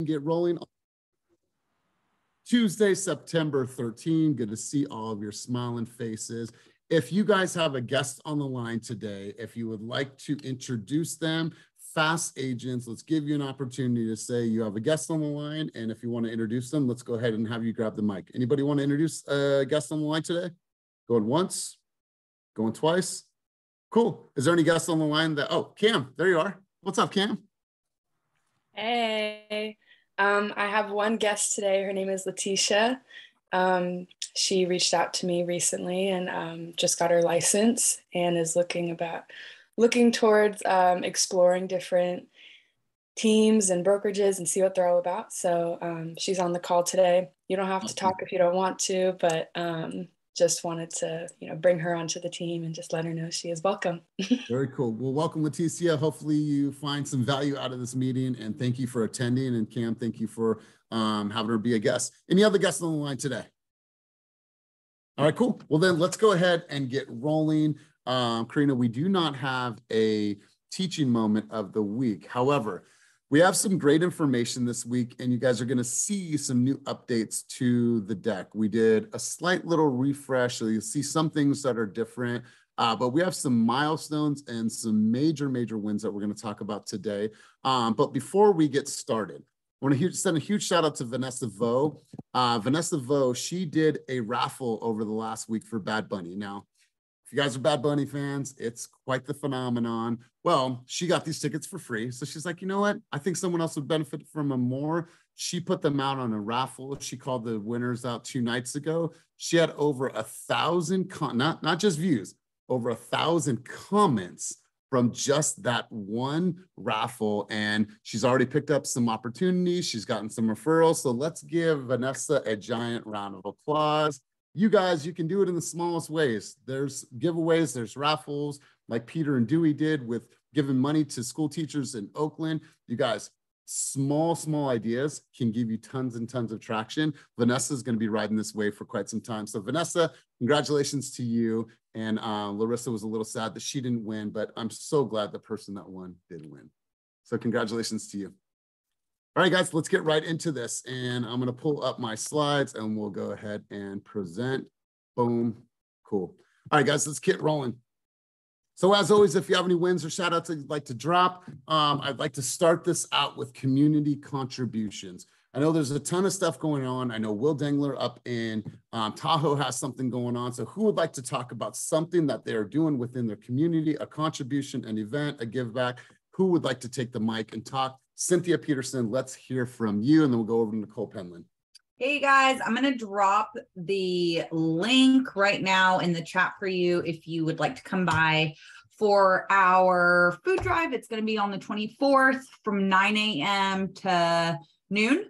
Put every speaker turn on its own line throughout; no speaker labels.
Get rolling. Tuesday, September 13. Good to see all of your smiling faces. If you guys have a guest on the line today, if you would like to introduce them, fast agents, let's give you an opportunity to say you have a guest on the line. And if you want to introduce them, let's go ahead and have you grab the mic. Anybody want to introduce a guest on the line today? Going once, going twice. Cool. Is there any guests on the line that, oh, Cam, there you are. What's up, Cam?
Hey, I have one guest today. Her name is Letitia. She reached out to me recently and just got her license and is looking towards exploring different teams and brokerages and see what they're all about. So she's on the call today. You don't have to talk if you don't want to, but just wanted to, bring her onto the team and just let her know she is welcome.
Very cool. Well, welcome, Leticia. Hopefully you find some value out of this meeting, and thank you for attending. And Cam, thank you for having her be a guest. Any other guests on the line today? All right, cool. Well, then let's go ahead and get rolling. Karina, we do not have a teaching moment of the week. However, we have some great information this week, and you guys are going to see some new updates to the deck. We did a slight little refresh, so you'll see some things that are different, but we have some milestones and some major wins that we're going to talk about today. But before we get started, I want to send a huge shout out to Vanessa Vo. Vanessa Vo, she did a raffle over the last week for Bad Bunny. Now, if you guys are Bad Bunny fans, it's quite the phenomenon. Well, she got these tickets for free. So she's like, you know what? I think someone else would benefit from them more. She put them out on a raffle. She called the winners out 2 nights ago. She had over 1,000, not just views, over 1,000 comments from just that one raffle. And she's already picked up some opportunities. She's gotten some referrals. So let's give Vanessa a giant round of applause. You guys, you can do it in the smallest ways. There's giveaways, there's raffles like Peter and Dewey did with giving money to school teachers in Oakland. You guys, small ideas can give you tons and tons of traction. Vanessa is going to be riding this wave for quite some time. So Vanessa, congratulations to you. And Larissa was a little sad that she didn't win, but I'm so glad the person that won did win. So congratulations to you. All right, guys, let's get right into this. And I'm going to pull up my slides and we'll go ahead and present. Boom. Cool. All right, guys, let's get rolling. So as always, if you have any wins or shout outs that you'd like to drop, I'd like to start this out with community contributions. I know there's a ton of stuff going on. I know Will Dengler up in Tahoe has something going on. So who would like to talk about something that they're doing within their community, a contribution, an event, a give back? Who would like to take the mic and talk? Cynthia Peterson, let's hear from you, and then we'll go over to Nicole Penland.
Hey guys, I'm going to drop the link right now in the chat for you if you would like to come by for our food drive. It's going to be on the 24th from 9 a.m. to noon.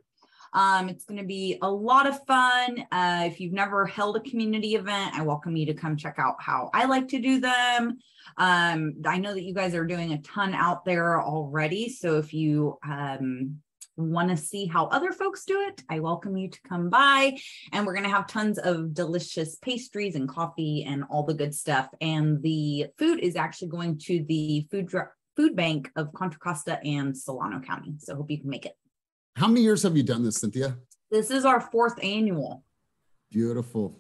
It's going to be a lot of fun. If you've never held a community event, I welcome you to come check out how I like to do them. I know that you guys are doing a ton out there already. So if you want to see how other folks do it, I welcome you to come by. And we're going to have tons of delicious pastries and coffee and all the good stuff. And the food is actually going to the food bank of Contra Costa and Solano County. So I hope you can make it.
How many years have you done this, Cynthia?
This is our 4th annual.
Beautiful.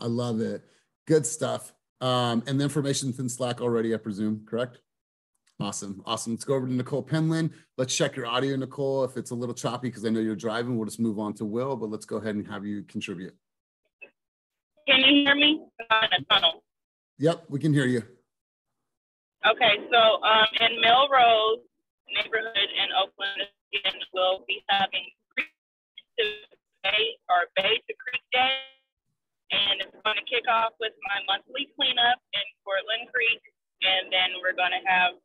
I love it. Good stuff. And the information's in Slack already, I presume, correct? Awesome. Let's go over to Nicole Penland. Let's check your audio, Nicole. If it's a little choppy, because I know you're driving, we'll just move on to Will, but let's go ahead and have you contribute.
Can you hear me? I'm in a tunnel.
Yep, we can hear you.
Okay, so in Melrose neighborhood in Oakland, again, we'll be having Creek to Bay to Creek Day, and it's going to kick off with my monthly cleanup in Portland Creek, and then we're going to have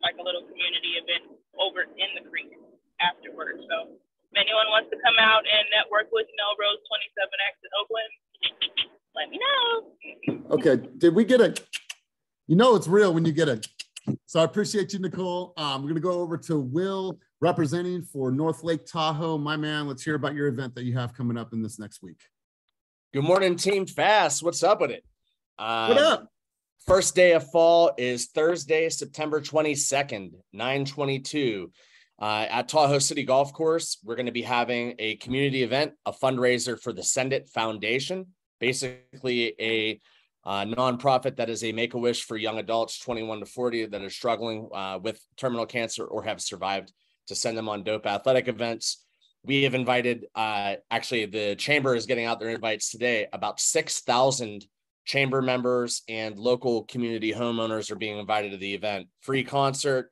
like a little community event over in the creek afterwards. So if anyone wants to come out and network with Melrose 27X in Oakland, let me know.
Okay, did we get a, it's real when you get a, so I appreciate you, Nicole. We're going to go over to Will representing for North Lake Tahoe. My man, let's hear about your event that you have coming up in this next week.
Good morning, Team Fast. What's up with it?
What up?
First day of fall is Thursday, September 22nd, 9/22. At Tahoe City Golf Course, we're going to be having a community event, a fundraiser for the Send It Foundation, basically a nonprofit that is a make-a-wish for young adults 21 to 40 that are struggling with terminal cancer or have survived, to send them on dope athletic events. We have invited, actually the chamber is getting out their invites today. About 6,000 chamber members and local community homeowners are being invited to the event. Free concert,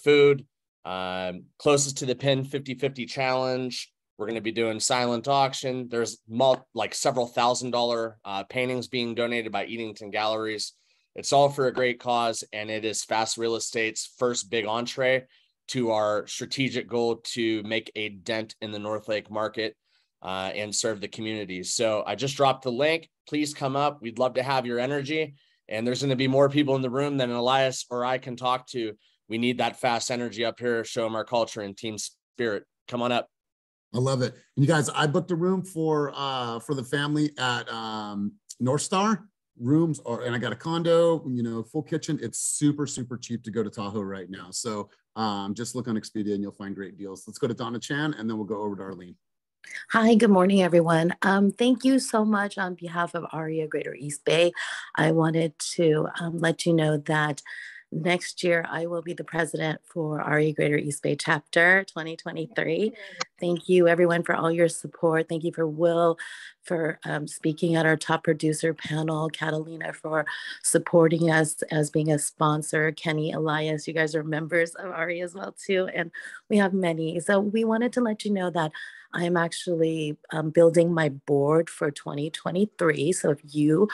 food, closest to the pin 50-50 challenge. We're going to be doing silent auction. There's like several $1,000 paintings being donated by Edenton Galleries. It's all for a great cause, and it is Fast Real Estate's first big entree to our strategic goal to make a dent in the North Lake market and serve the community. So I just dropped the link. Please come up. We'd love to have your energy. And there's going to be more people in the room than Elias or I can talk to. We need that fast energy up here, show them our culture and team spirit. Come on up.
I love it. And you guys, I booked a room for the family at North Star rooms, and I got a condo, full kitchen. It's super, super cheap to go to Tahoe right now. So just look on Expedia and you'll find great deals. Let's go to Donna Chan and then we'll go over to Arlene.
Hi, good morning, everyone. Thank you so much on behalf of ARIA Greater East Bay. I wanted to let you know that next year, I will be the president for ARIA Greater East Bay Chapter 2023. Thank you, everyone, for all your support. Thank you for Will for speaking at our top producer panel, Catalina for supporting us as being a sponsor, Kenny, Elias, you guys are members of ARIA as well, too, and we have many. So we wanted to let you know that I'm actually building my board for 2023. So if you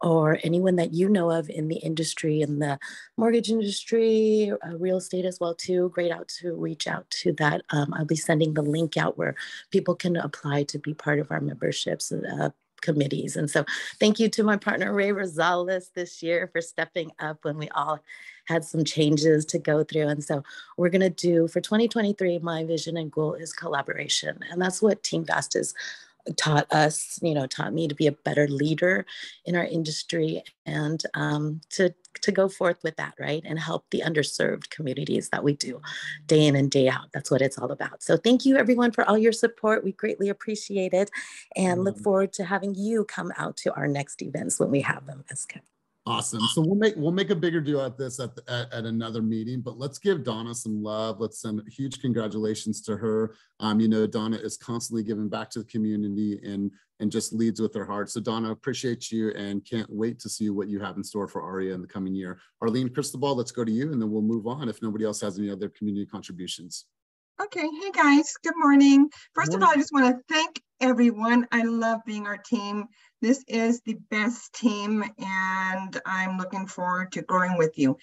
or anyone that you know of in the industry, in the mortgage industry, real estate as well too, reach out to that. I'll be sending the link out where people can apply to be part of our memberships committees. And so thank you to my partner, Ray Rosales, this year for stepping up when we all had some changes to go through. And so we're going to do for 2023, my vision and goal is collaboration. And that's what Team Fast has taught us, taught me to be a better leader in our industry and to go forth with that, right? And help the underserved communities that we do day in and day out. That's what it's all about. So thank you everyone for all your support. We greatly appreciate it and look forward to having you come out to our next events when we have them.
Awesome. So we'll make a bigger deal at this at another meeting, but let's give Donna some love. Let's send huge congratulations to her. Donna is constantly giving back to the community and just leads with her heart. So Donna, appreciate you and can't wait to see what you have in store for ARIA in the coming year. Arlene Cristobal, let's go to you and then we'll move on if nobody else has any other community contributions.
Okay, hey guys, good morning. First of all, I just want to thank everyone. I love being our team. This is the best team and I'm looking forward to growing with you.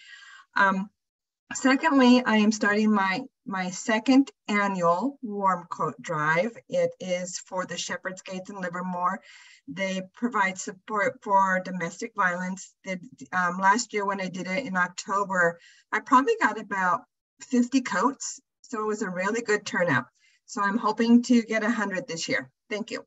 Secondly, I am starting my second annual warm coat drive. It is for the Shepherd's Gates in Livermore. They provide support for domestic violence. Last year when I did it in October, I probably got about 50 coats. So it was a really good turnout. So I'm hoping to get 100 this year. Thank you.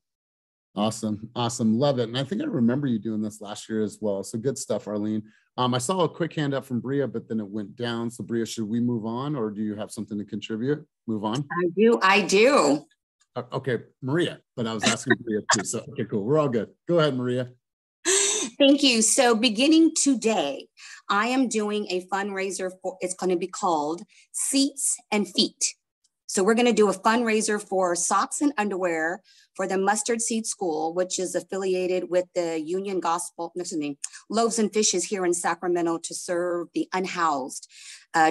Awesome. Awesome. Love it. And I think I remember you doing this last year as well. So good stuff, Arlene. I saw a quick hand up from Bria, but then it went down. So Bria, should we move on or do you have something to contribute? Move on?
I do.
Okay, Maria, but I was asking Bria too. So, okay, cool. We're all good. Go ahead, Maria.
Thank you. So beginning today, I am doing a fundraiser for, it's going to be called Seats and Feet. So we're going to do a fundraiser for socks and underwear for the Mustard Seed School, which is affiliated with the Union Gospel, Loaves and Fishes here in Sacramento to serve the unhoused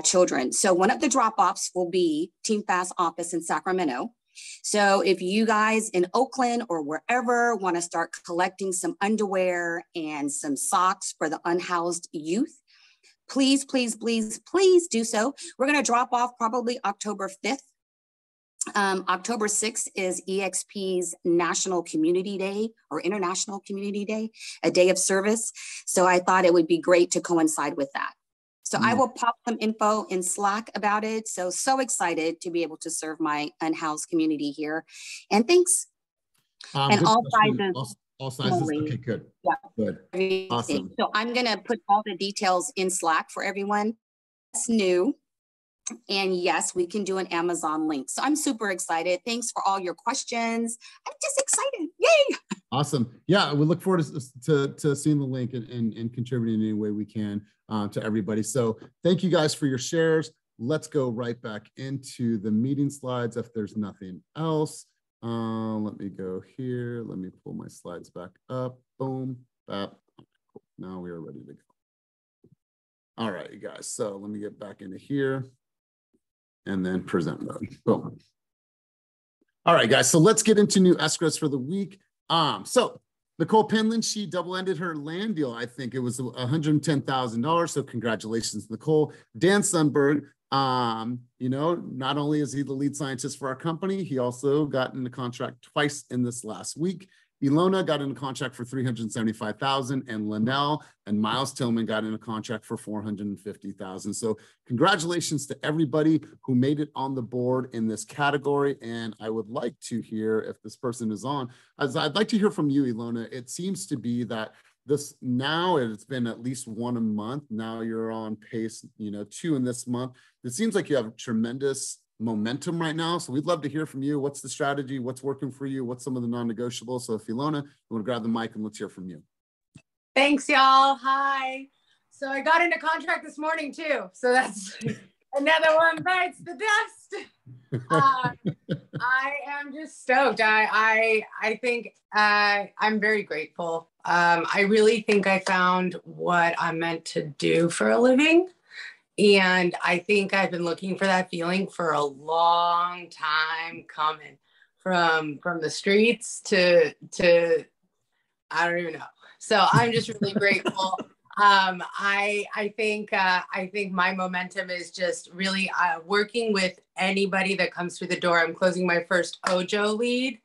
children. So one of the drop-offs will be Team Fast office in Sacramento. So if you guys in Oakland or wherever want to start collecting some underwear and some socks for the unhoused youth, please, please, please, please do so. We're going to drop off probably October 5th. October 6th is eXp's National Community Day or International Community Day, a day of service. So I thought it would be great to coincide with that. So I will pop some info in Slack about it. So excited to be able to serve my unhoused community here. And thanks. And all sizes.
All sizes. Okay, good.
Yeah.
Good. Awesome.
So I'm going to put all the details in Slack for everyone. That's new. And yes, we can do an Amazon link. So I'm super excited. Thanks for all your questions. I'm just excited. Yay.
Awesome. Yeah, we look forward to seeing the link and contributing in any way we can to everybody. So thank you guys for your shares. Let's go right back into the meeting slides if there's nothing else. Let me go here. Let me pull my slides back up. Boom. Bap. Cool. Now we are ready to go. All right, you guys. So let me get back into here and then present mode. Boom. All right, guys. So let's get into new escrows for the week. So Nicole Penland, she double-ended her land deal. I think it was $110,000. So congratulations, Nicole. Dan Sundberg, you know, not only is he the lead scientist for our company, he also got in the contract twice in this last week. Ilona got in a contract for $375,000, and Linnell and Miles Tillman got in a contract for $450,000. So congratulations to everybody who made it on the board in this category. And I would like to hear, if this person is on, I'd like to hear from you, Ilona. It seems to be that this now, it's been at least one a month. Now you're on pace, you know, 2 in this month. It seems like you have tremendous momentum right now. So we'd love to hear from you. What's the strategy? What's working for you? What's some of the non-negotiables? So if Ilona, you want to grab the mic and let's hear from you.
Thanks, y'all. Hi. So I got into contract this morning too. So that's another one bites the dust. I am just stoked. I think I'm very grateful. I really think I found what I'm meant to do for a living. And I think I've been looking for that feeling for a long time coming, from the streets to I don't even know. So I'm just really grateful. I think my momentum is just really working with anybody that comes through the door. I'm closing my first Ojo lead.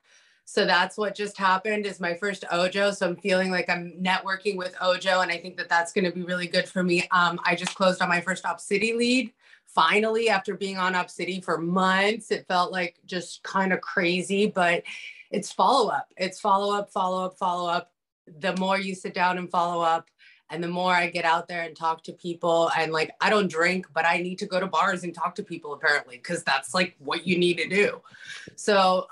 So that's what just happened, is my first Ojo. So I'm feeling like I'm networking with Ojo, and I think that that's going to be really good for me. I just closed on my first Op City lead. Finally, after being on Op City for months, it felt like just kind of crazy, but it's follow-up. It's follow-up, follow-up, follow-up. The more you sit down and follow up, and the more I get out there and talk to people, and like, I don't drink, but I need to go to bars and talk to people apparently, because that's like what you need to do. So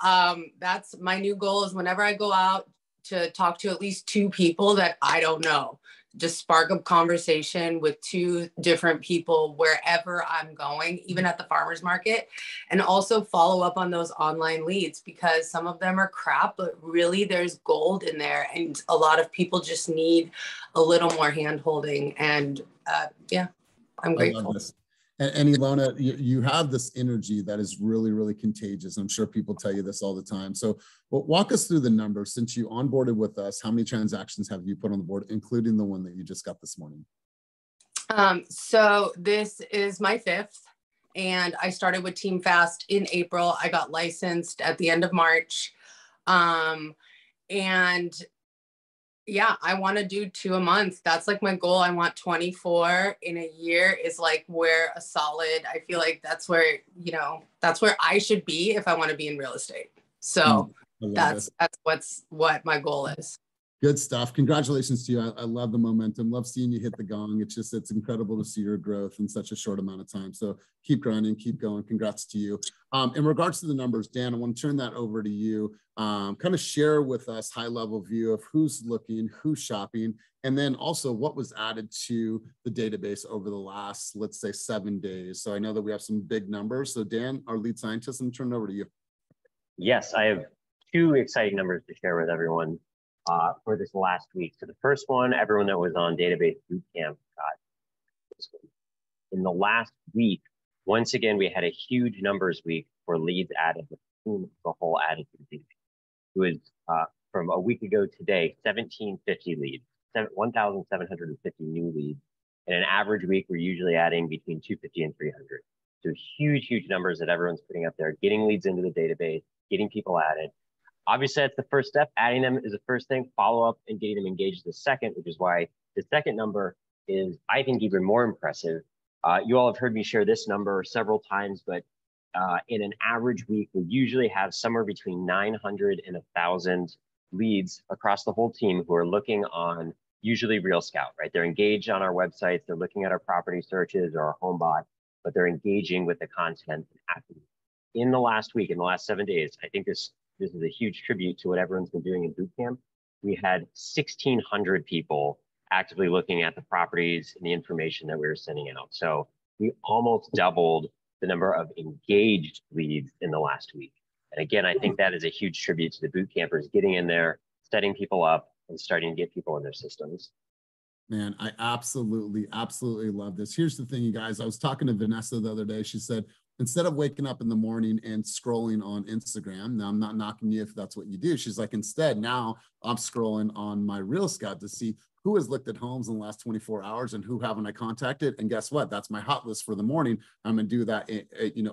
that's my new goal, is whenever I go out, to talk to at least 2 people that I don't know, just spark up conversation with 2 different people wherever I'm going, even at the farmer's market, and also follow up on those online leads, because some of them are crap, but really there's gold in there. And a lot of people just need a little more hand holding. And yeah, I'm grateful.
I love this. And Ilona, you have this energy that is really, really contagious. I'm sure people tell you this all the time. So walk us through the numbers. Since you onboarded with us, how many transactions have you put on the board, including the one that you just got this morning?
So this is my 5th, and I started with Team Fast in April. I got licensed at the end of March. And yeah, I want to do 2 a month. That's like my goal. I want 24 in a year is like where a solid, I feel like that's where, you know, that's where I should be if I want to be in real estate. So that's what my goal is.
Good stuff. Congratulations to you. I love the momentum. Love seeing you hit the gong. It's incredible to see your growth in such a short amount of time. So keep grinding, keep going. Congrats to you. In regards to the numbers, Dan, I want to turn that over to you. Kind of share with us high level view of who's looking, who's shopping, and then also what was added to the database over the last, let's say, 7 days. So I know that we have some big numbers. So Dan, our lead scientist, I'm going to turn it over to you.
Yes, I have 2 exciting numbers to share with everyone for this last week. So the first one, everyone that was on database bootcamp got this one. In the last week, once again, we had a huge numbers week for leads added, the whole added to the database. It was from a week ago today, 1,750 leads, 1,750 new leads. In an average week, we're usually adding between 250 and 300. So huge, huge numbers that everyone's putting up there, getting leads into the database, getting people added. Obviously, that's the first step. Adding them is the first thing. Follow up and getting them engaged is the second, which is why the second number is, I think, even more impressive. You all have heard me share this number several times, but in an average week, we usually have somewhere between 900 and 1,000 leads across the whole team who are looking on usually Real Scout, right? They're engaged on our websites. They're looking at our property searches or our home bot. but they're engaging with the content and acting. In the last week, in the last 7 days, I think this is a huge tribute to what everyone's been doing in boot camp. We had 1,600 people actively looking at the properties and the information that we were sending out. So we almost doubled the number of engaged leads in the last week. And again, I think that is a huge tribute to the boot campers getting in there, setting people up, and starting to get people in their systems.
Man, I absolutely love this. Here's the thing, you guys. I was talking to Vanessa the other day. She said, instead of waking up in the morning and scrolling on Instagram, now I'm not knocking you if that's what you do. She's like, instead, now I'm scrolling on my Real Scout to see who has looked at homes in the last 24 hours and who haven't I contacted. And guess what? That's my hot list for the morning. I'm going to do that,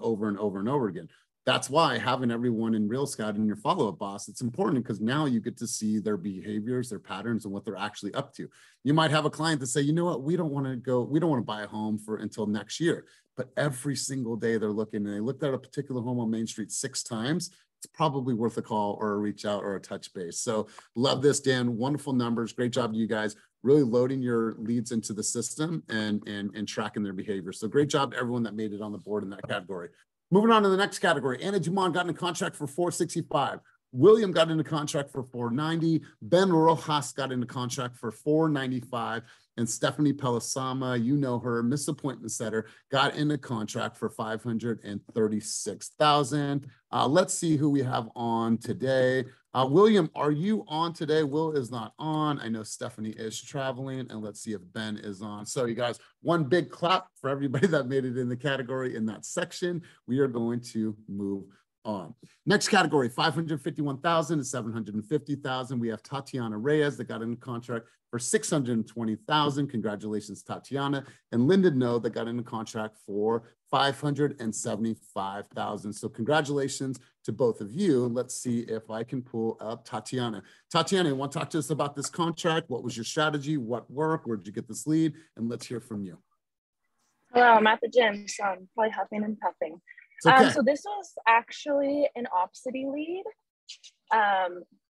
over and over and over again. That's why having everyone in Real Scout in your follow-up boss, it's important because now you get to see their behaviors, their patterns, and what they're actually up to. You might have a client that say, you know what, we don't want to buy a home until next year. But every single day they're looking and they looked at a particular home on Main Street 6 times, it's probably worth a call or a reach out or a touch base. So love this, Dan. Wonderful numbers. Great job to you guys. Really loading your leads into the system and tracking their behavior. So great job to everyone that made it on the board in that category. Moving on to the next category. Anna Dumont got in a contract for $465. William got into contract for $490. Ben Rojas got into contract for $495. And Stephanie Pelisama, you know her, Miss Appointment Setter, got into contract for $536,000. Let's see who we have on today. William, are you on today? Will is not on. I know Stephanie is traveling, and let's see if Ben is on. So you guys, one big clap for everybody that made it in the category in that section. We are going to move on. Next category, 551,000 to 750,000. We have Tatiana Reyes that got in contract for 620,000. Congratulations, Tatiana. And Linda No that got in a contract for 575,000. So congratulations to both of you. Let's see if I can pull up Tatiana. Tatiana, you want to talk to us about this contract? What was your strategy? What worked? Where did you get this lead? And let's hear from you.
Hello, I'm at the gym, so I'm probably huffing and puffing.
Okay.
So this was actually an Opcity lead.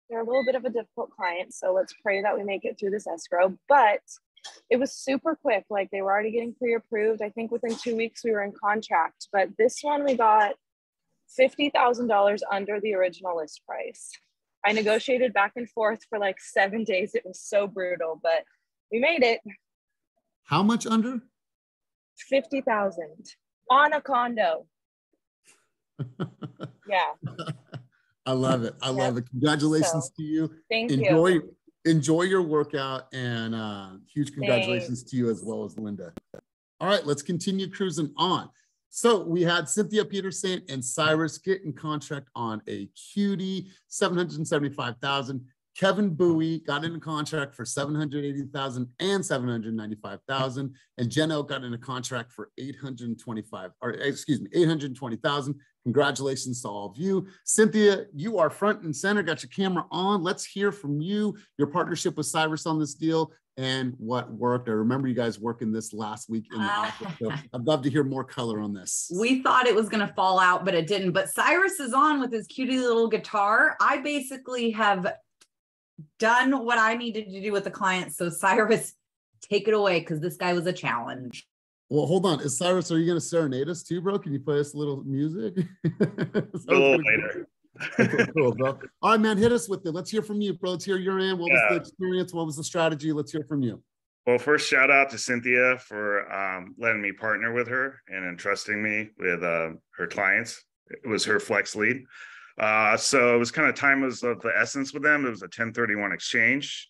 They're a little bit of a difficult client, so let's pray that we make it through this escrow. But it was super quick. Like, they were already getting pre-approved. I think within 2 weeks we were in contract. But this one we got $50,000 under the original list price. I negotiated back and forth for like 7 days. It was so brutal, but we made it.
How much under?
50,000 on a condo. Yeah.
I love it. I love it. Congratulations to you.
Thank you.
Enjoy your workout, and huge congratulations to you as well as Linda. All right, let's continue cruising on. So we had Cynthia Peterson and Cyrus get in contract on a cutie, 775,000. Kevin Bowie got into contract for 780,000 and 795,000, and Jen O got into contract for 820,000. Congratulations to all of you. Cynthia, you are front and center, got your camera on. Let's hear from you, your partnership with Cyrus on this deal and what worked. I remember you guys working this last week in the office, so I'd love to hear more color on this.
We thought it was going to fall out, but it didn't. But Cyrus is on with his cutie little guitar. I basically have done what I needed to do with the client. So Cyrus, take it away, because this guy was a challenge.
Well, hold on. Cyrus, are you going to serenade us too, bro? Can you play us a little music?
A little later.
Cool, bro. All right, man, hit us with it. Let's hear from you, bro. Let's hear your end. What was the experience? What was the strategy? Let's hear from you.
Well, first, shout out to Cynthia for letting me partner with her and entrusting me with her clients. It was her flex lead. So it was kind of time was of the essence with them. It was a 1031 exchange.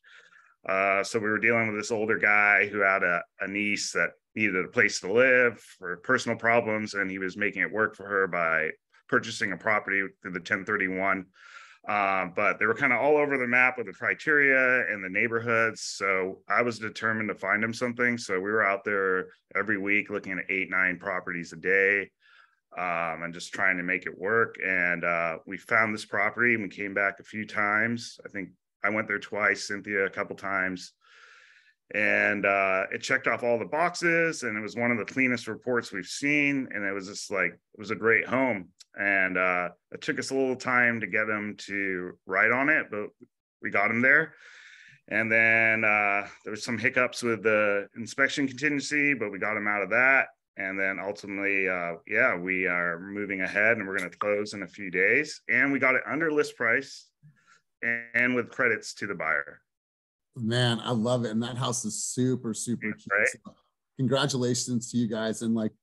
So we were dealing with this older guy who had a niece that needed a place to live for personal problems, and he was making it work for her by purchasing a property through the 1031. But they were kind of all over the map with the criteria and the neighborhoods. So I was determined to find him something. So we were out there every week looking at 8-9 properties a day. And just trying to make it work. And we found this property and we came back a few times. I think I went there twice, Cynthia a couple times. And it checked off all the boxes, and it was one of the cleanest reports we've seen. And it was just like, it was a great home. And it took us a little time to get him to write on it, but we got him there. And then there was some hiccups with the inspection contingency, but we got him out of that. And then ultimately, yeah, we are moving ahead and we're going to close in a few days. And we got it under list price and with credits to the buyer.
Man, I love it. And that house is super, super cute.
Right?
So congratulations to you guys. And like,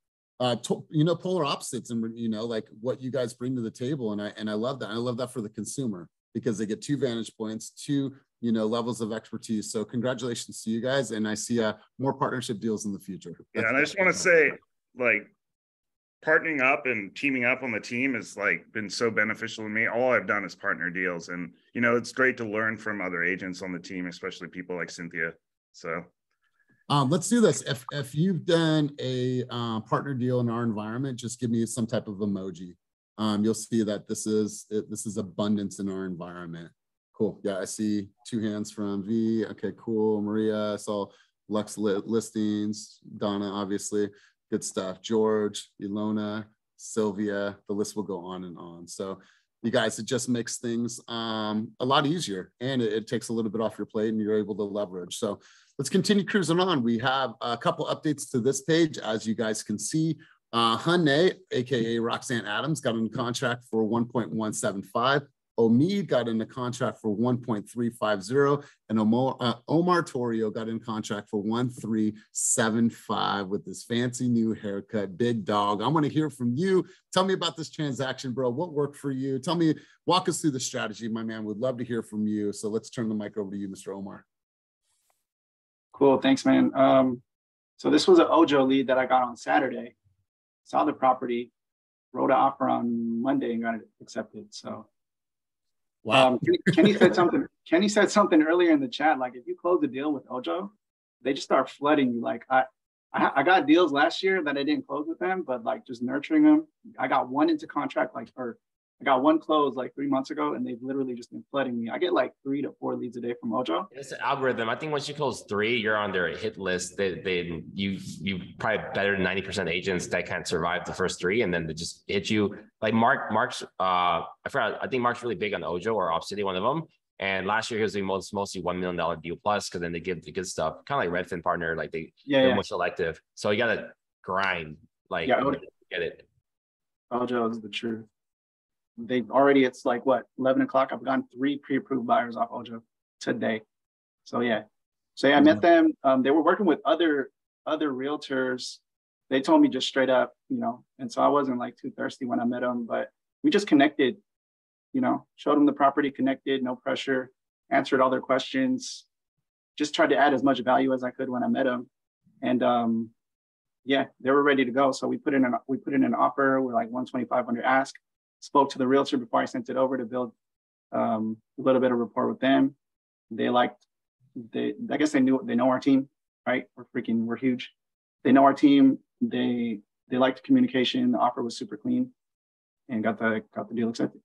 polar opposites and, like what you guys bring to the table. And I love that. I love that for the consumer because they get 2 vantage points, 2, levels of expertise. So congratulations to you guys. And I see more partnership deals in the future.
Yeah. And I just want to say, like, partnering up and teaming up on the team has like been so beneficial to me. All I've done is partner deals. And, it's great to learn from other agents on the team, especially people like Cynthia. So
let's do this. If you've done a partner deal in our environment, just give me some type of emoji. You'll see that this is abundance in our environment. Cool. Yeah, I see 2 hands from V. Okay, cool. Maria, I saw Lux Listings, Donna, obviously. Good stuff. George, Ilona, Sylvia, the list will go on and on. So you guys, it just makes things a lot easier and it takes a little bit off your plate and you're able to leverage. So let's continue cruising on. We have a couple updates to this page. As you guys can see, Hunne, AKA Roxanne Adams, got in contract for 1.175. Omid got in a contract for 1.350, and Omar Torrio got in contract for 1.375 with this fancy new haircut. Big dog. I want to hear from you. Tell me about this transaction, bro. What worked for you? Walk us through the strategy, my man. Would love to hear from you. So let's turn the mic over to you, Mr. Omar.
Cool. Thanks, man. So this was an Ojo lead that I got on Saturday. Saw the property, wrote an offer on Monday and got it accepted. So wow. Kenny said something. Kenny said something earlier in the chat. Like, if you close a deal with Ojo, they just start flooding you. Like, I got deals last year that I didn't close with them, but like just nurturing them. I got one into contract, I got one closed like 3 months ago, and they've literally just been flooding me. I get like 3 to 4 leads a day from Ojo.
It's an algorithm. I think once you close 3, you're on their hit list. You probably better than 90% agents that can't survive the first 3, and then they just hit you. Like Mark's, I forgot. I think Mark's really big on Ojo or Obsidian, one of them. And last year he was doing mostly $1 million deal plus, because then they give the good stuff, kind of like Redfin partner. Like they're more selective. So you gotta grind. Like get it.
Ojo is the truth. It's like what, 11 o'clock. I've gotten 3 pre-approved buyers off Ojo today. So yeah, I met them. They were working with other realtors. They told me just straight up, and so I wasn't like too thirsty when I met them, but we just connected, showed them the property, connected, no pressure, answered all their questions, just tried to add as much value as I could when I met them. And yeah, they were ready to go. So we put in an offer. We're like 125 under ask. Spoke to the realtor before I sent it over to build a little bit of rapport with them. I guess they know our team, right? We're huge. They know our team. They liked the communication. The offer was super clean, and got the deal accepted.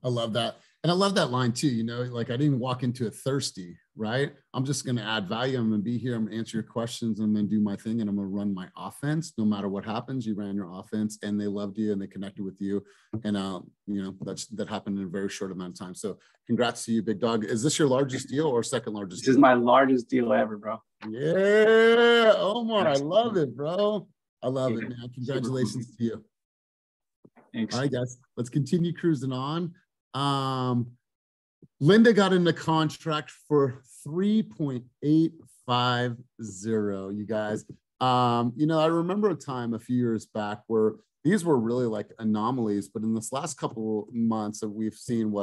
I love that. And I love that line too, like I didn't walk into it thirsty, right? I'm just going to add value. I'm going to be here. I'm going to answer your questions. I'm going to do my thing, and I'm going to run my offense. No matter what happens, you ran your offense, and they loved you and they connected with you. And, that happened in a very short amount of time. So congrats to you, big dog. Is this your largest deal or second largest
deal? This is my largest deal ever, bro.
Yeah. Omar, I love it, bro. I love it, man. Congratulations to you.
Thanks.
All right, guys, let's continue cruising on. Linda got in the contract for 3.850, you guys. I remember a time a few years back where these were really like anomalies, but in this last couple months we've seen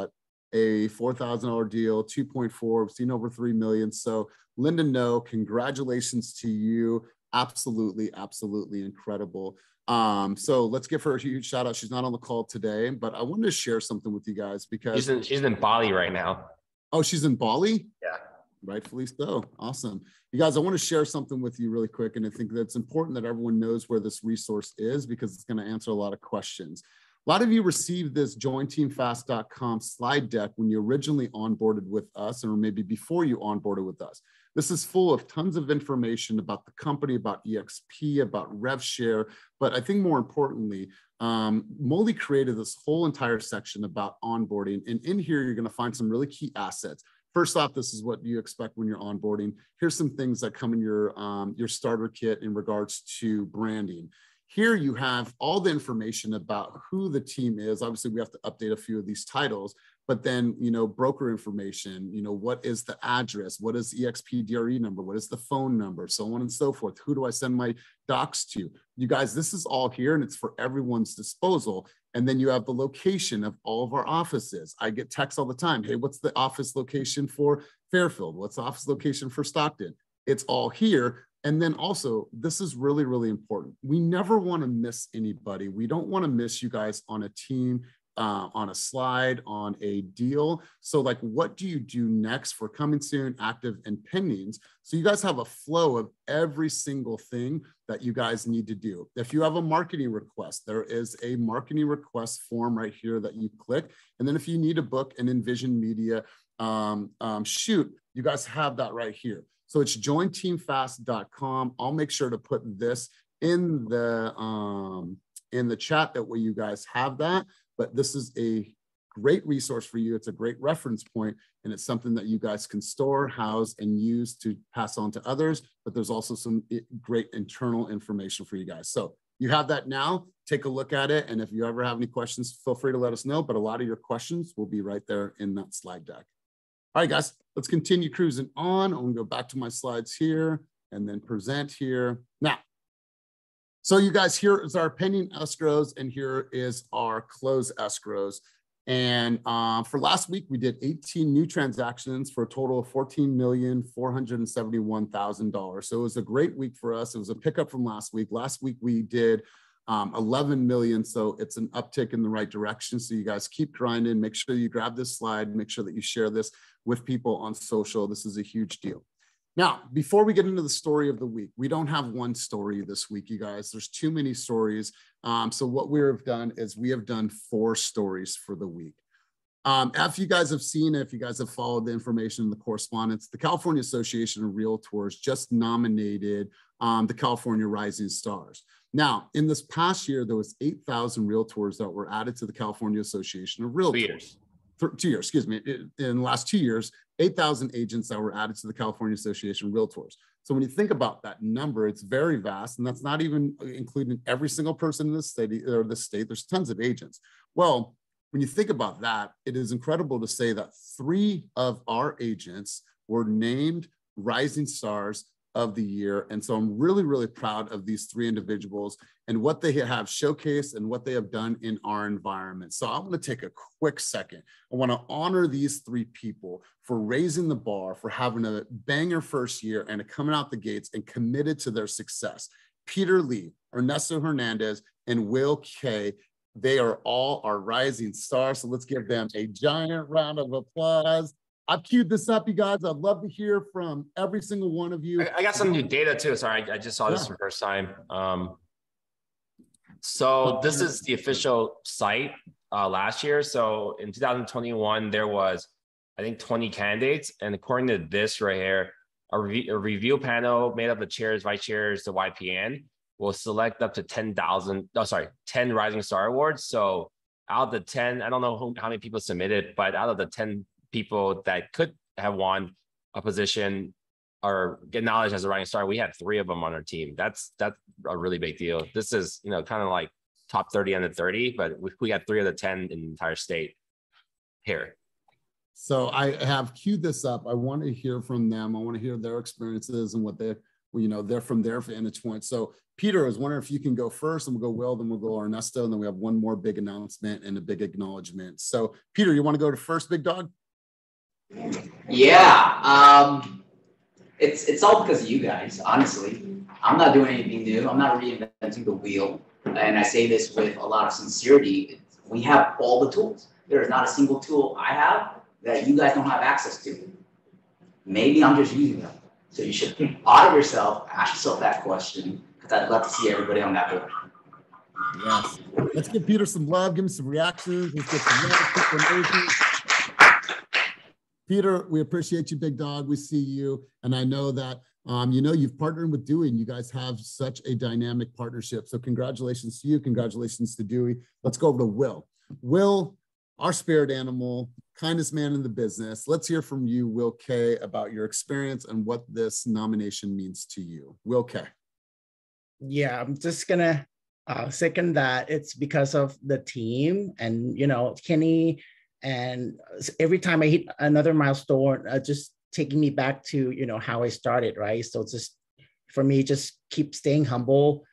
a $4,000 deal, 2.4, we've seen over 3 million. So Linda, no, congratulations to you. Absolutely, absolutely incredible. So let's give her a huge shout out. She's not on the call today, but I wanted to share something with you guys because
she's in Bali right now.
Oh, she's in Bali?
Yeah.
Rightfully so. Awesome. You guys, I want to share something with you really quick. And I think that's important that everyone knows where this resource is, because it's going to answer a lot of questions. A lot of you received this jointeamfast.com slide deck when you originally onboarded with us, or maybe before you onboarded with us. This is full of tons of information about the company, about eXp, about RevShare. But I think more importantly, Molly created this whole entire section about onboarding. And in here, you're going to find some really key assets. First off, this is what you expect when you're onboarding. Here's some things that come in your starter kit in regards to branding. Here you have all the information about who the team is. Obviously, we have to update a few of these titles, but then, broker information, what is the address? What is eXp DRE number? What is the phone number? So on and so forth. Who do I send my docs to? You guys, this is all here and it's for everyone's disposal. And then you have the location of all of our offices. I get texts all the time. Hey, what's the office location for Fairfield? What's the office location for Stockton? It's all here. And then also, this is really, really important. We never want to miss anybody. We don't want to miss you guys on a team, on a slide, on a deal. So like, what do you do next for coming soon, active, and pendings? So you guys have a flow of every single thing that you guys need to do. If you have a marketing request, there is a marketing request form right here that you click. And then if you need to book an Envision Media shoot, you guys have that right here. So it's jointeamfast.com. I'll make sure to put this in the chat, that way you guys have that. But this is a great resource for you. It's a great reference point, and it's something that you guys can store, house, and use to pass on to others. But there's also some great internal information for you guys. So you have that now. Take a look at it. And if you ever have any questions, feel free to let us know. But a lot of your questions will be right there in that slide deck. All right, guys, let's continue cruising on. I'm gonna go back to my slides here and then present here. Now, so you guys, here is our pending escrows and here is our closed escrows. And for last week, we did 18 new transactions for a total of $14,471,000. So it was a great week for us. It was a pickup from last week. Last week, we did 11 million. So it's an uptick in the right direction. So you guys keep grinding. Make sure you grab this slide. Make sure that you share this with people on social. This is a huge deal. Now, before we get into the story of the week, we don't have one story this week, you guys. There's too many stories. So what we have done is we have done 4 stories for the week. If you guys have seen, if you guys have followed the information in the correspondence, the California Association of Realtors just nominated the California Rising Stars. Now, in this past year, there was 8,000 realtors that were added to the California Association of Realtors. 2 years, excuse me. In the last 2 years, 8,000 agents that were added to the California Association of Realtors. So when you think about that number, it's very vast, and that's not even including every single person in the state or the state. There's tons of agents. Well, when you think about that, it is incredible to say that 3 of our agents were named Rising Stars of the year. And so I'm really, really proud of these 3 individuals and what they have showcased and what they have done in our environment. So I'm going to take a quick second. I want to honor these 3 people for raising the bar, for having a banger first year and coming out the gates and committed to their success. Peter Lee, Ernesto Hernandez, and Will K. They are all our rising stars. So let's give them a giant round of applause. I've queued this up, you guys. I'd love to hear from every single one of you.
I got some new data too. Sorry, I just saw this for the first time. So this is the official site last year. So in 2021, there was, I think, 20 candidates. And according to this right here, a review panel made up of chairs, vice chairs, the YPN will select up to 10 Rising Star Awards. So out of the 10, I don't know how many people submitted, but out of the 10 people that could have won a position or get acknowledged as a Rising Star, we had 3 of them on our team. That's a really big deal. This is, kind of like top 30 under 30, but we got 3 of the 10 in the entire state here.
So I have queued this up. I want to hear from them. I want to hear their experiences and what they're from their vantage point. So Peter, I was wondering if you can go first, and we'll go Will, then we'll go Ernesto, and then we have one more big announcement and a big acknowledgement. So Peter, you want to go to first, big dog?
Yeah, it's all because of you guys, honestly. I'm not doing anything new. I'm not reinventing the wheel. And I say this with a lot of sincerity. We have all the tools. There is not a single tool I have that you guys don't have access to. Maybe I'm just using them. So you should audit yourself, ask yourself that question, because I'd love to see everybody on that board.
Yes. Let's give Peter some love. Give him some reactions. Let's get some love. Peter, we appreciate you, big dog. We see you. And I know that, you've partnered with Dewey, and you guys have such a dynamic partnership. So congratulations to you. Congratulations to Dewey. Let's go over to Will. Will, our spirit animal, kindest man in the business. Let's hear from you, Will K., about your experience and what this nomination means to you. Will K.
Yeah, I'm just gonna Second, that it's because of the team and, you know, Kenny, and every time I hit another milestone, just taking me back to, you know, how I started, right? So just for me, just keep staying humble.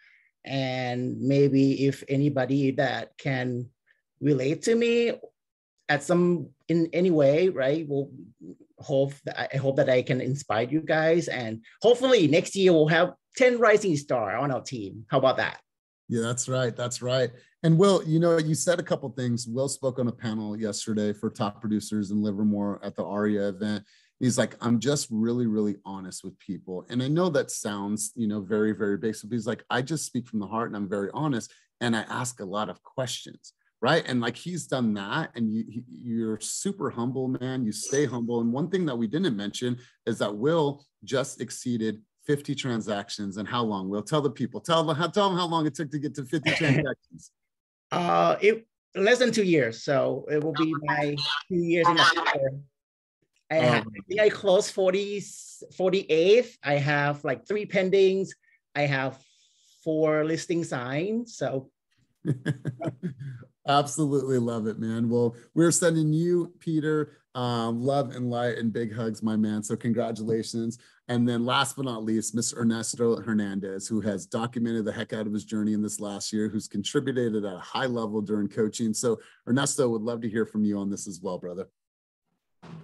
And maybe if anybody that can relate to me at some, in any way, right? I hope that I can inspire you guys. And hopefully next year we'll have 10 rising star on our team. How about that?
Yeah, that's right. That's right. And Will, you know, you said a couple things. Will spoke on a panel yesterday for top producers in Livermore at the ARIA event. He's like, I'm just really, really honest with people. And I know that sounds, you know, very, very basic. But he's like, I just speak from the heart and I'm very honest. And I ask a lot of questions, right? And like, he's done that. And you're super humble, man. You stay humble. And one thing that we didn't mention is that Will just exceeded 50 transactions. And how long? Will, tell the people, tell them how long it took to get to 50 transactions.
It less than 2 years. So it will be my 2 years in October. I think I closed 48th. I have like 3 pendings. I have 4 listings signed. So
absolutely love it, man. Well, we're sending you, Peter, love and light and big hugs, my man. So congratulations. And then last but not least, Mr. Ernesto Hernandez, who has documented the heck out of his journey in this last year, who's contributed at a high level during coaching. So Ernesto, would love to hear from you on this as well, brother.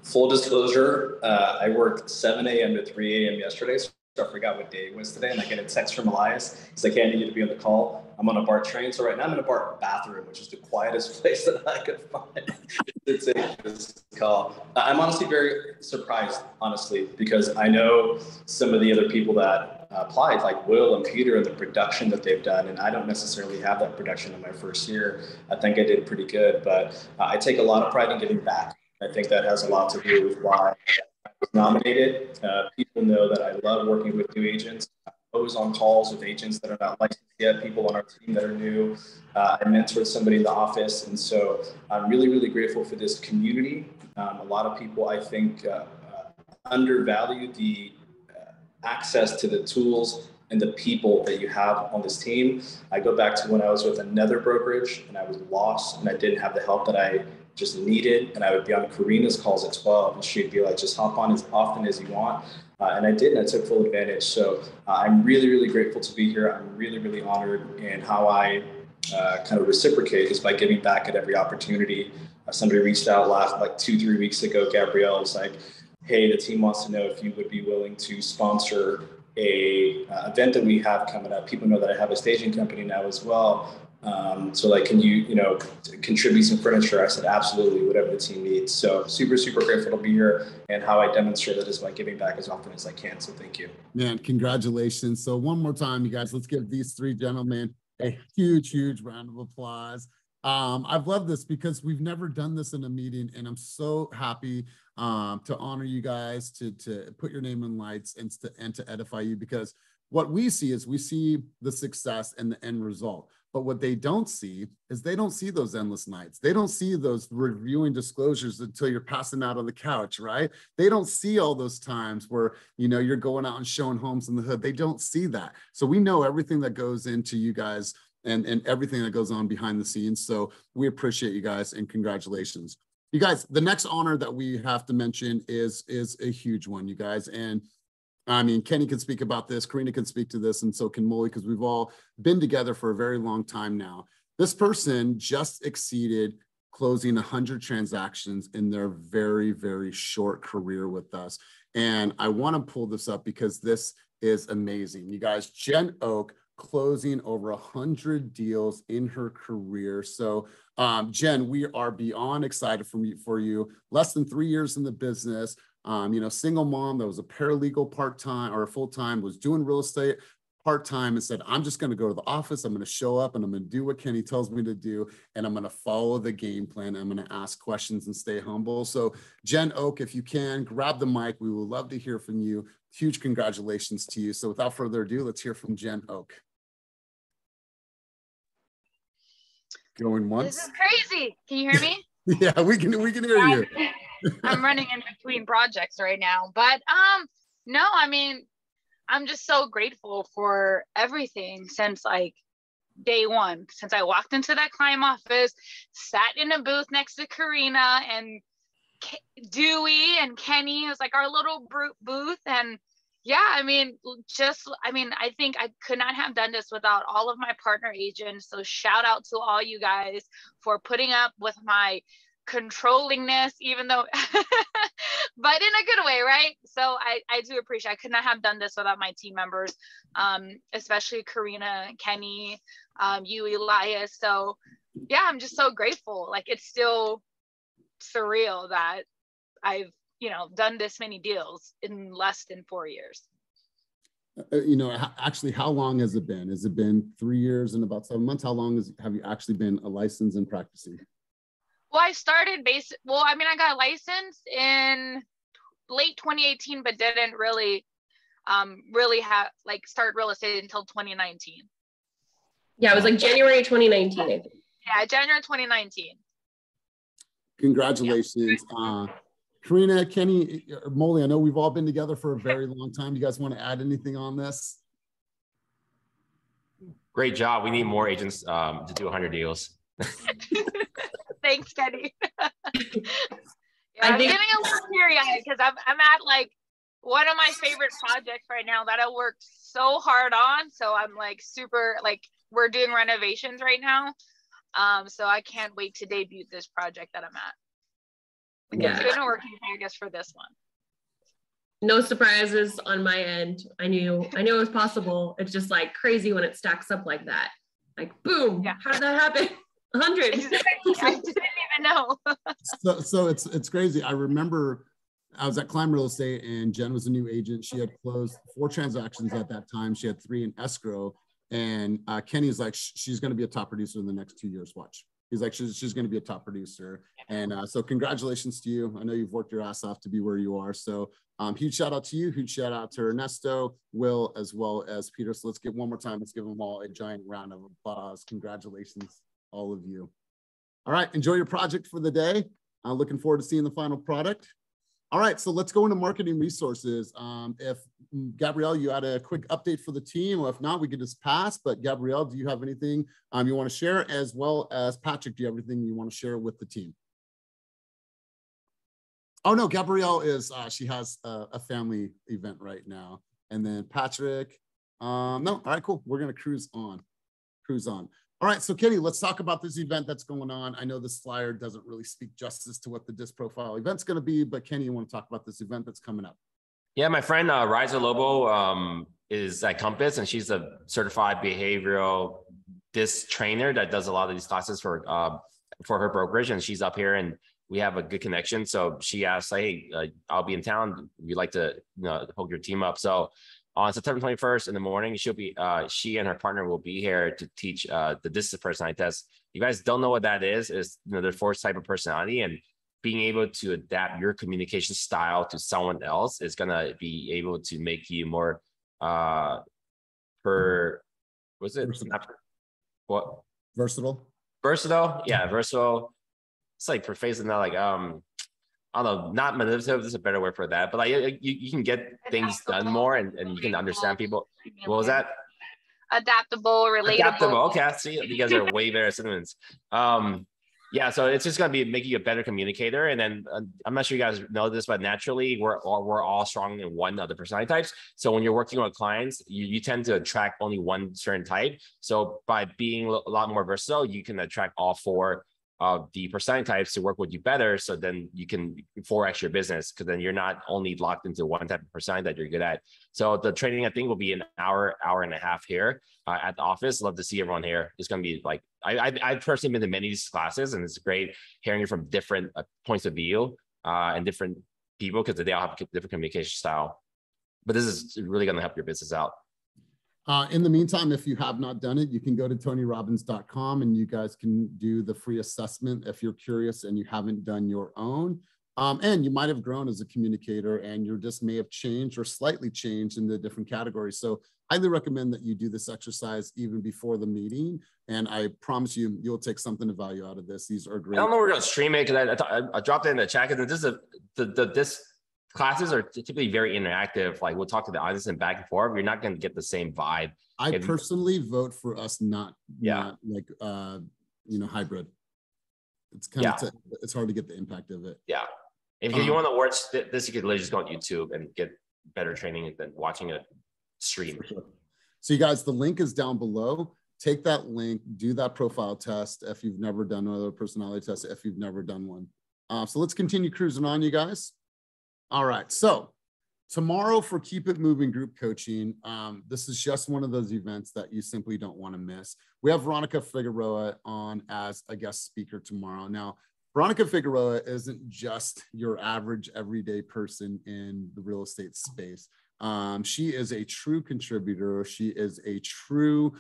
Full disclosure, I worked 7 a.m. to 3 a.m. yesterday, so I forgot what day it was today, and I get a text from Elias. He's like, hey, I need you to be on the call. I'm on a BART train, so right now I'm in a BART bathroom, which is the quietest place that I could find to take this call. I'm honestly very surprised, honestly, because I know some of the other people that applied, like Will and Peter, and the production that they've done, and I don't necessarily have that production in my first year. I think I did pretty good, but I take a lot of pride in giving back. I think that has a lot to do with why I was nominated. People know that I love working with new agents. I'm always on calls with agents that are not licensed yet, people on our team that are new. I mentored somebody in the office. And so I'm really, really grateful for this community. A lot of people, I think, undervalue the access to the tools and the people that you have on this team. I go back to when I was with another brokerage and I was lost and I didn't have the help that I just needed, and I would be on Karina's calls at 12 and she'd be like, just hop on as often as you want. And I did, and I took full advantage. So I'm really, really grateful to be here. I'm really, really honored, and how I kind of reciprocate is by giving back at every opportunity. Somebody reached out like 2-3 weeks ago. Gabrielle was like, hey, the team wants to know if you would be willing to sponsor a event that we have coming up. People know that I have a staging company now as well. So like, can you contribute some furniture? I said, absolutely, whatever the team needs. So super, super grateful to be here, and how I demonstrate that is by giving back as often as I can. So thank you.
Man, congratulations. So one more time, you guys, let's give these 3 gentlemen a huge, huge round of applause. I've loved this because we've never done this in a meeting, and I'm so happy to honor you guys, to put your name in lights and to edify you, because what we see is we see the success and the end result. But what they don't see is they don't see those endless nights. They don't see those reviewing disclosures until you're passing out on the couch, right? They don't see all those times where, you're going out and showing homes in the hood. They don't see that. So we know everything that goes into you guys and everything that goes on behind the scenes. So we appreciate you guys, and congratulations. You guys, the next honor that we have to mention is a huge one, you guys. And I mean, Kenny can speak about this, Karina can speak to this, and so can Molly, because we've all been together for a very long time now. This person just exceeded closing 100 transactions in their very, very short career with us. And I want to pull this up because this is amazing. You guys, Jen Oak closing over 100 deals in her career. So Jen, we are beyond excited for you. Less than 3 years in the business. Single mom that was a paralegal part-time or full-time, was doing real estate part-time, and said, I'm just going to go to the office. I'm going to show up and I'm going to do what Kenny tells me to do. And I'm going to follow the game plan. I'm going to ask questions and stay humble. So Jen Oak, if you can, grab the mic. We would love to hear from you. Huge congratulations to you. So without further ado, let's hear from Jen Oak. Going once.
This is crazy. Can you hear me?
Yeah, we can hear you.
I'm running in between projects right now, but no, I mean, I'm just so grateful for everything since like day one. Since I walked into that client office, sat in a booth next to Karina and Dewey and Kenny. It was like our little booth. And yeah, I mean, I think I could not have done this without all of my partner agents. So shout out to all you guys for putting up with my controllingness, even though, but in a good way, right? So I do appreciate, I could not have done this without my team members, especially Karina, Kenny, you, Elias. So yeah, I'm just so grateful. Like, it's still surreal that I've, done this many deals in less than 4 years.
Actually, how long has it been? Has it been 3 years and about 7 months? How long have you actually been a licensed and practicing?
Well, I started I got licensed in late 2018, but didn't really have start real estate until 2019.
Yeah, it was like January 2019, I think.
Yeah, January 2019.
Congratulations. Yeah. Karina, Kenny, Molly, I know we've all been together for a very long time. You guys want to add anything on this?
Great job. We need more agents to do 100 deals.
Thanks, Kenny. I'm getting a little teary-eyed because I'm at like one of my favorite projects right now that I worked so hard on. So I'm like super, we're doing renovations right now. So I can't wait to debut this project that I'm at.
Yeah.
It's been working, I guess, for this one.
No surprises on my end. I knew it was possible. It's just like crazy when it stacks up like that. Like, boom, yeah. How did that happen? 100.
I didn't even know.
so it's crazy. I remember I was at Climb Real Estate and Jen was a new agent. She had closed 4 transactions at that time. She had 3 in escrow. And Kenny's like, she's going to be a top producer in the next 2 years. Watch. He's like, she's going to be a top producer. And so congratulations to you. I know you've worked your ass off to be where you are. So huge shout out to you. Huge shout out to Ernesto, Will, as well as Peter. So let's get one more time. Let's give them all a giant round of applause. Congratulations, all of you. All right. Enjoy your project for the day. Looking forward to seeing the final product. All right, so let's go into marketing resources. If Gabrielle, you had a quick update for the team, or if not, we could just pass. But Gabrielle, do you have anything you want to share, as well as Patrick? Do you have anything you want to share with the team? Oh no, Gabrielle is she has a family event right now, and then Patrick. No, all right, cool. We're gonna cruise on. All right, so Kenny, let's talk about this event that's going on. I know this flyer doesn't really speak justice to what the Disc Profile event's going to be, but Kenny, you want to talk about this event that's coming up?
Yeah, my friend Riza Lobo is at Compass, and she's a certified behavioral disc trainer that does a lot of these classes for her brokerage, and she's up here, and we have a good connection. So she asked, hey, I'll be in town. We'd like to hook your team up. So on September 21st in the morning, she and her partner will be here to teach the disc personality test. You guys don't know what that is the 4th type of personality, and being able to adapt your communication style to someone else is gonna be able to make you more
versatile.
Yeah, versatile. It's like for phasing that, like I don't know, not manipulative, there's a better word for that, but like you can get things done more and you can understand people. What was that?
Adaptable, relatable.
Adaptable, okay, see, you guys are way better at synonyms. Yeah, so it's just gonna be making you a better communicator. And then I'm not sure you guys know this, but naturally we're all strong in one of the personality types. So when you're working with clients, you tend to attract only one certain type. So by being a lot more versatile, you can attract all 4 of the personality types to work with you better, so then you can 4x your business, because then you're not only locked into one type of personality that you're good at. So the training, I think, will be an hour and a half here at the office. Love to see everyone here. It's going to be like, I've personally been to many of these classes, and it's great hearing it from different points of view and different people, because they all have different communication style. But this is really going to help your business out.
In the meantime, if you have not done it, you can go to tonyrobbins.com and you guys can do the free assessment if you're curious and you haven't done your own. And you might have grown as a communicator, and your disc may have changed or slightly changed in the different categories. So I highly recommend that you do this exercise even before the meeting. And I promise you, you'll take something of value out of this. These are great.
I don't know if we're going to stream it, because I dropped it in the chat, because this is this classes are typically very interactive. Like we'll talk to the audience and back and forth. You're not going to get the same vibe.
I personally vote for us not like hybrid. It's kind of it's hard to get the impact of it.
Yeah. If you want to watch this, you could literally just go on YouTube and get better training than watching a stream.
Sure. So you guys, the link is down below. Take that link, do that profile test if you've never done another personality test, if you've never done one. So let's continue cruising on, you guys. All right, so tomorrow for Keep It Moving group coaching, this is just one of those events that you simply don't want to miss. We have Veronica Figueroa on as a guest speaker tomorrow. Now, Veronica Figueroa isn't just your average everyday person in the real estate space. She is a true contributor. She is a true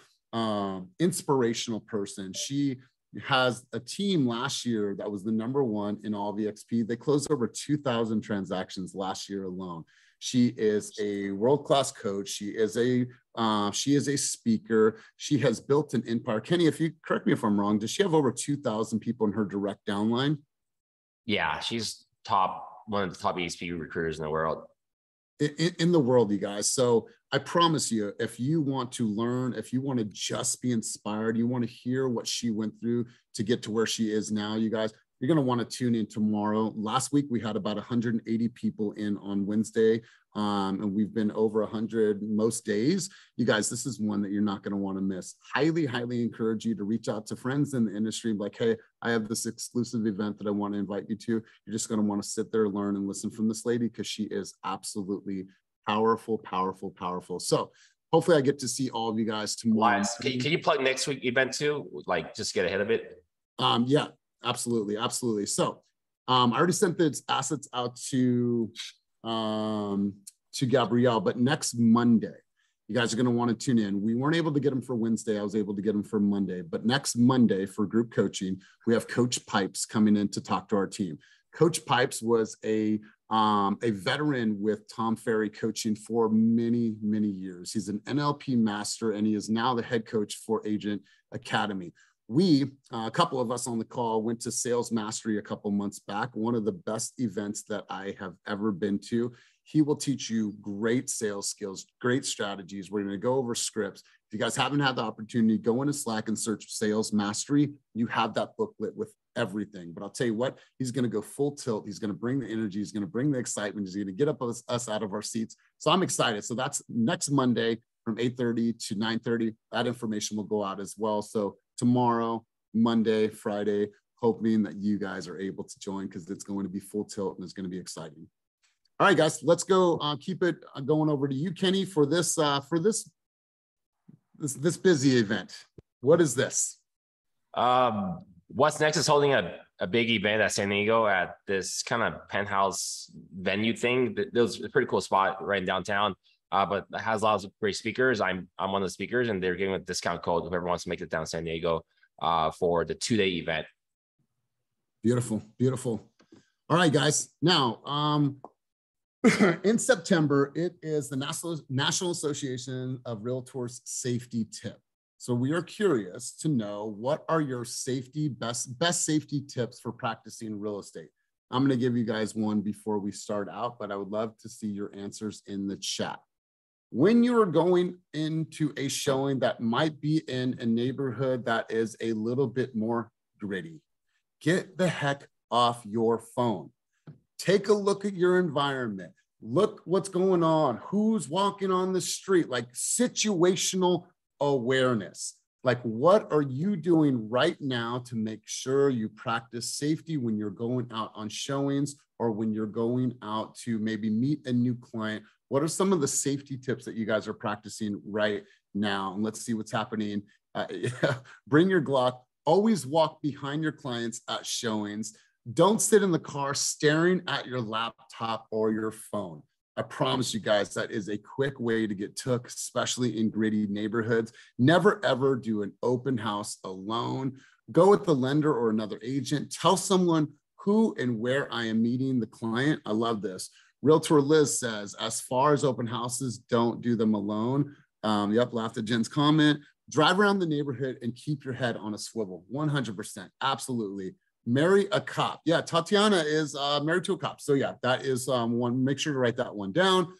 inspirational person. She has a team last year that was the #1 in all of eXp. They closed over 2,000 transactions last year alone. She is a world-class coach. She is a speaker. She has built an empire. Kenny, if you correct me if I'm wrong, does she have over 2,000 people in her direct downline?
Yeah, she's one of the top eXp recruiters in the world.
In the world, you guys. So I promise you, if you want to learn, if you want to just be inspired, you want to hear what she went through to get to where she is now, you guys, you're going to want to tune in tomorrow. Last week, we had about 180 people in on Wednesday, and we've been over 100 most days. You guys, this is one that you're not going to want to miss. Highly, highly encourage you to reach out to friends in the industry like, hey, I have this exclusive event that I want to invite you to. You're just going to want to sit there, learn, and listen from this lady because she is absolutely powerful, powerful, powerful. So hopefully I get to see all of you guys tomorrow.
Can you plug next week's event too? Like just get ahead of it?
Yeah. Absolutely. Absolutely. So I already sent the assets out to Gabrielle, but next Monday, you guys are going to want to tune in. We weren't able to get them for Wednesday. I was able to get them for Monday, but next Monday for group coaching, we have Coach Pipes coming in to talk to our team. Coach Pipes was a veteran with Tom Ferry coaching for many, many years. He's an NLP master, and he is now the head coach for Agent Academy. We, a couple of us on the call, went to Sales Mastery a couple months back, one of the best events that I have ever been to. He will teach you great sales skills, great strategies. We're going to go over scripts. If you guys haven't had the opportunity, go into Slack and search Sales Mastery. You have that booklet with everything. But I'll tell you what, he's going to go full tilt. He's going to bring the energy. He's going to bring the excitement. He's going to get us out of our seats. So I'm excited. So that's next Monday from 8:30 to 9:30. That information will go out as well. So tomorrow, Monday, Friday, hoping that you guys are able to join because it's going to be full tilt and it's going to be exciting. All right, guys, let's go. Keep it going over to you, Kenny, for this busy event. What is this?
What's Next is holding a big event at San Diego at this kind of penthouse venue thing. It was a pretty cool spot right in downtown. But it has lots of great speakers. I'm one of the speakers, and they're giving a discount code whoever wants to make it down to San Diego for the 2-day event.
Beautiful, beautiful. All right, guys. Now, in September, it is the National Association of Realtors Safety Tip. So we are curious to know, what are your best safety tips for practicing real estate? I'm going to give you guys one before we start out, but I would love to see your answers in the chat. When you are going into a showing that might be in a neighborhood that is a little bit more gritty, get the heck off your phone. Take a look at your environment. Look what's going on. Who's walking on the street? Like situational awareness. Like, what are you doing right now to make sure you practice safety when you're going out on showings or when you're going out to maybe meet a new client? What are some of the safety tips that you guys are practicing right now? And let's see what's happening. Bring your Glock. Always walk behind your clients at showings. Don't sit in the car staring at your laptop or your phone. I promise you guys, that is a quick way to get took, especially in gritty neighborhoods. Never, ever do an open house alone. Go with the lender or another agent. Tell someone who and where I am meeting the client. I love this. Realtor Liz says, as far as open houses, don't do them alone. Yep, laughed at Jen's comment. Drive around the neighborhood and keep your head on a swivel. 100%. Absolutely. Marry a cop. Yeah, Tatiana is married to a cop. So yeah, that is one. Make sure to write that one down.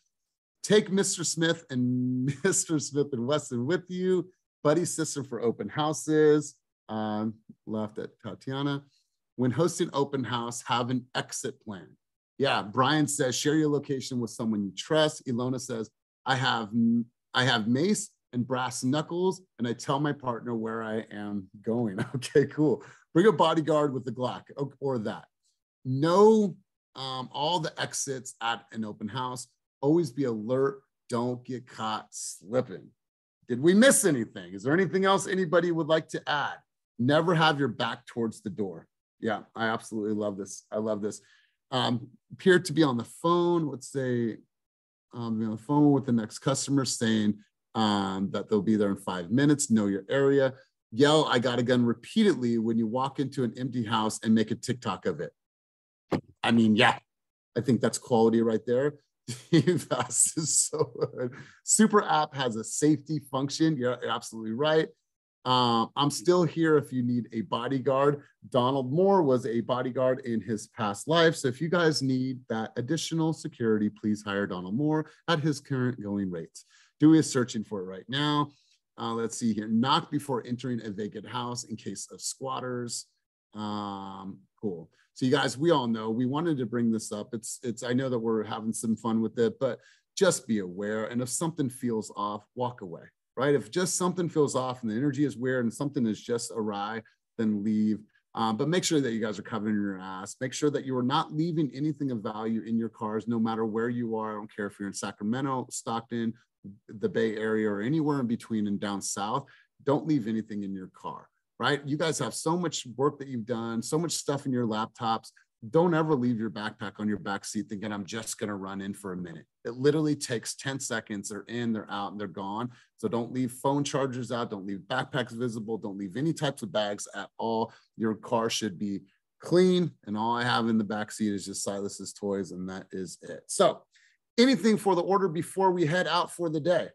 Take Mr. Smith and Mr. Smith and Wesson with you. Buddy system for open houses. Left at Tatiana. When hosting open house, have an exit plan. Yeah, Brian says, share your location with someone you trust. Ilona says, I have mace and brass knuckles, and I tell my partner where I am going. Okay, cool. Bring a bodyguard with the Glock or that. Know all the exits at an open house. Always be alert. Don't get caught slipping. Did we miss anything? Is there anything else anybody would like to add? Never have your back towards the door. Yeah, I absolutely love this. I love this. Appear to be on the phone. Let's say be on the phone with the next customer saying that they'll be there in 5 minutes. Know your area. Yell, I got a gun repeatedly when you walk into an empty house and make a TikTok of it. I mean, yeah, I think that's quality right there. This is so good. Super app has a safety function. You're absolutely right. I'm still here if you need a bodyguard. Donald Moore was a bodyguard in his past life. So if you guys need that additional security, please hire Donald Moore at his current going rates. Dewey is searching for it right now. Let's see here. Knock before entering a vacant house in case of squatters. Cool. So you guys, we all know, we wanted to bring this up. I know that we're having some fun with it, but just be aware. And if something feels off, walk away, right? If just something feels off and the energy is weird and something is just awry, then leave. But make sure that you guys are covering your ass. Make sure that you are not leaving anything of value in your cars, no matter where you are. I don't care if you're in Sacramento, Stockton, the Bay Area, or anywhere in between and down south. Don't leave anything in your car, right? You guys have so much work that you've done, so much stuff in your laptops. Don't ever leave your backpack on your back seat thinking I'm just going to run in for a minute. It literally takes 10 seconds. They're in, they're out, and they're gone. So don't leave phone chargers out. Don't leave backpacks visible. Don't leave any types of bags at all. Your car should be clean. And all I have in the back seat is just Silas's toys, and that is it. So anything for the order before we head out for the day?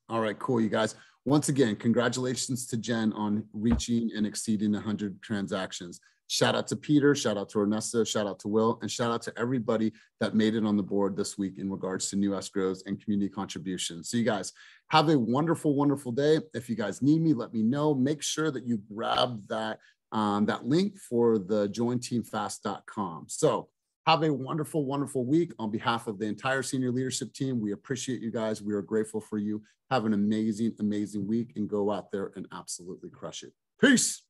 All right, cool, you guys. Once again, congratulations to Jen on reaching and exceeding 100 transactions. Shout out to Peter, shout out to Ernesto, shout out to Will, and shout out to everybody that made it on the board this week in regards to new escrows and community contributions. So you guys have a wonderful, wonderful day. If you guys need me, let me know. Make sure that you grab that, that link for the jointeamfast.com. So have a wonderful, wonderful week. On behalf of the entire senior leadership team, we appreciate you guys. We are grateful for you. Have an amazing, amazing week and go out there and absolutely crush it. Peace.